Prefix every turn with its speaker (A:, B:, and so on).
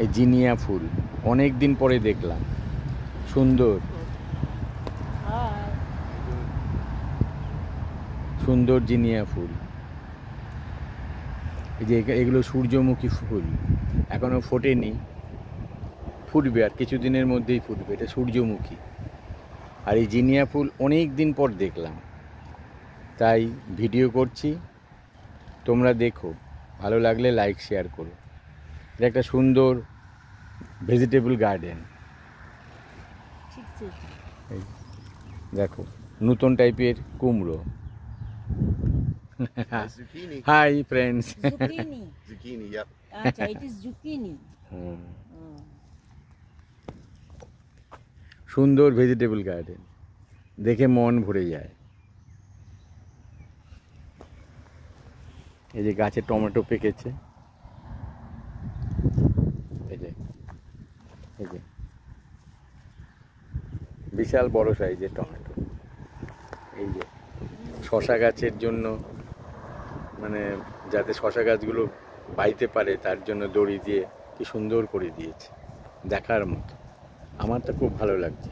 A: এই জিনিয়া ফুল অনেক দিন পরে দেখলাম, সুন্দর সুন্দর জিনিয়া ফুল। এই যে এগুলো সূর্যমুখী ফুল, এখনও ফোটেনি, ফুটবে আর কিছুদিনের মধ্যেই ফুটবে। এটা সূর্যমুখী। আর এই জিনিয়া ফুল অনেক দিন পর দেখলাম, তাই ভিডিও করছি, তোমরা দেখো, ভালো লাগলে লাইক শেয়ার করো। এটা একটা সুন্দর ভেজিটেবল গার্ডেন। এই দেখো, নতুন টাইপের কুমড়ো।
B: Zucchini.
A: Hi friends.
C: Zucchini.
B: Zucchini, yep.
C: Acha, it is zucchini.
A: সুন্দর ভেজিটেবল গার্ডেন, দেখে মন ভরে যায়। এই যে গাছে টমেটো পেকেছে, এই যে এই যে বিশাল বড় সাইজের টমেটো। এই যে শশা গাছের জন্য, মানে যাতে শশা গাছগুলো বাইতে পারে তার জন্য দড়ি দিয়ে কি সুন্দর করে দিয়েছে, দেখার মতো। আমার তো খুব ভালো লাগছে।